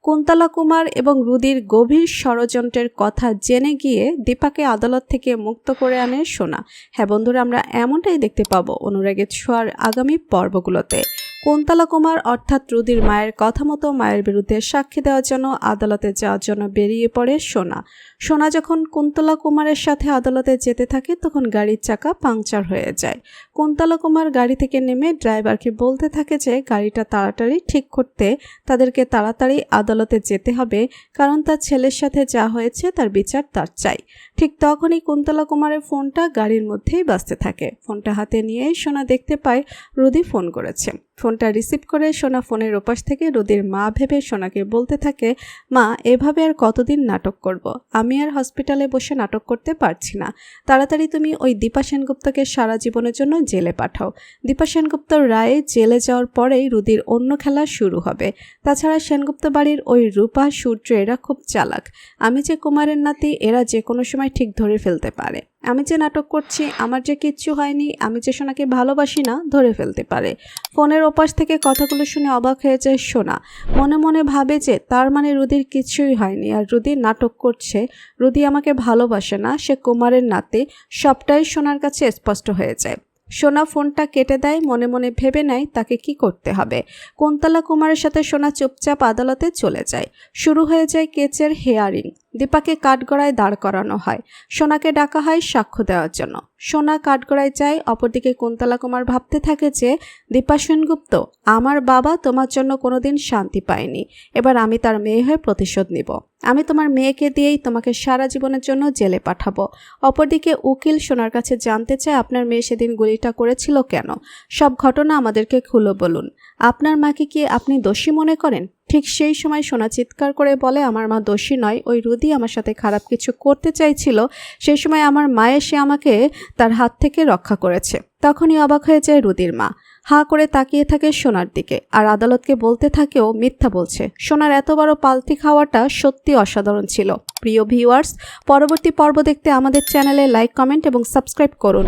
কুন্তলা কুমার এবং রুদির গভীর ষড়যন্ত্রের কথা জেনে গিয়ে দীপাকে আদালত থেকে মুক্ত করে আনে সোনা। হ্যাঁ বন্ধুরা, আমরা এমনটাই দেখতে পাবো অনুরাগের ছোঁয়ার আগামী পর্বগুলোতে। কুন্তলা কুমার অর্থাৎ রুদির মায়ের কথা মতো মায়ের বিরুদ্ধে সাক্ষী দেওয়ার জন্য আদালতে যাওয়ার জন্য বেরিয়ে পড়ে সোনা। সোনা যখন কুন্তলা কুমারের সাথে আদালতে যেতে থাকে তখন গাড়ির চাকা পাংচার হয়ে যায়। কুন্তলা কুমার গাড়ি থেকে নেমে ড্রাইভারকে বলতে থাকে যে গাড়িটা তাড়াতাড়ি ঠিক করতে, তাদেরকে তাড়াতাড়ি আদালতে যেতে হবে, কারণ তার ছেলের সাথে যা হয়েছে তার বিচার তার চাই। ঠিক তখনই কুন্তলা কুমারের ফোনটা গাড়ির মধ্যেই বাজতে থাকে। ফোনটা হাতে নিয়েই সোনা দেখতে পায় রুদি ফোন করেছে। ফোনটা রিসিভ করে সোনা ফোনের ওপাশ থেকে রুদির মা ভেবে সোনাকে বলতে থাকে, মা এভাবে আর কতদিন নাটক করব? আমি আর হসপিটালে বসে নাটক করতে পারছি না। তাড়াতাড়ি তুমি ওই দীপা সেনগুপ্তকে সারা জীবনের জন্য জেলে পাঠাও। দীপা সেনগুপ্তর রায়ে জেলে যাওয়ার পরেই রুদির অন্য খেলা শুরু হবে। তাছাড়া সেনগুপ্ত বাড়ির ওই রূপা সূর্য এরা খুব চালাক। আমি যে কুমারের নাতি, এরা যে কোনো সময় ঠিক ধরে ফেলতে পারে। আমি যে নাটক করছি, আমার যে কিচ্ছু হয়নি, আমি যে সোনাকে ভালোবাসি না, ধরে ফেলতে পারে। ফোনের ওপাশ থেকে কথাগুলো শুনে অবাক হয়ে যায় সোনা। মনে মনে ভাবে যে তার মানে রুদির কিছুই হয়নি আর রুদি নাটক করছে। রুদি আমাকে ভালোবাসে না, সে কুমারের নাতি। সবটাই সোনার কাছে স্পষ্ট হয়ে যায়। সোনা ফোনটা কেটে দেয়, মনে মনে ভেবে নেয় তাকে কি করতে হবে। কুন্তলা কুমারের সাথে সোনা চুপচাপ আদালতে চলে যায়। শুরু হয়ে যায় কেচের হিয়ারিং। দীপাকে কাঠগড়ায় দাঁড় করানো হয়। সোনাকে ডাকা হয় সাক্ষ্য দেওয়ার জন্য। সোনা কাঠগড়ায় যায়। অপরদিকে কুন্তলা কুমার ভাবতে থাকে যে দীপা সেনগুপ্ত, আমার বাবা তোমার জন্য কোনোদিন শান্তি পায়নি। এবার আমি তার মেয়ে হয়ে প্রতিশোধ নিব। আমি তোমার মেয়েকে দিয়েই তোমাকে সারা জীবনের জন্য জেলে পাঠাবো। অপরদিকে উকিল সোনার কাছে জানতে চায় আপনার মেয়ে সেদিন গুলিটা করেছিল কেন? সব ঘটনা আমাদেরকে খুলে বলুন। আপনার মাকে কি আপনি দোষী মনে করেন? ঠিক সেই সময় সোনা চিৎকার করে বলে, আমার মা দোষী নয়, ওই রুদি আমার সাথে খারাপ কিছু করতে চাইছিল। সেই সময় আমার মা এসে আমাকে তার হাত থেকে রক্ষা করেছে। তখনই অবাক হয়ে যায় রুদির মা। হাঁ করে তাকিয়ে থাকে সোনার দিকে আর আদালতকে বলতে থাকে ও মিথ্যা বলছে। সোনার এত বড় পালতি খাওয়াটা সত্যি অসাধারণ ছিল। প্রিয় ভিউয়ার্স, পরবর্তী পর্ব দেখতে আমাদের চ্যানেলে লাইক, কমেন্ট এবং সাবস্ক্রাইব করুন।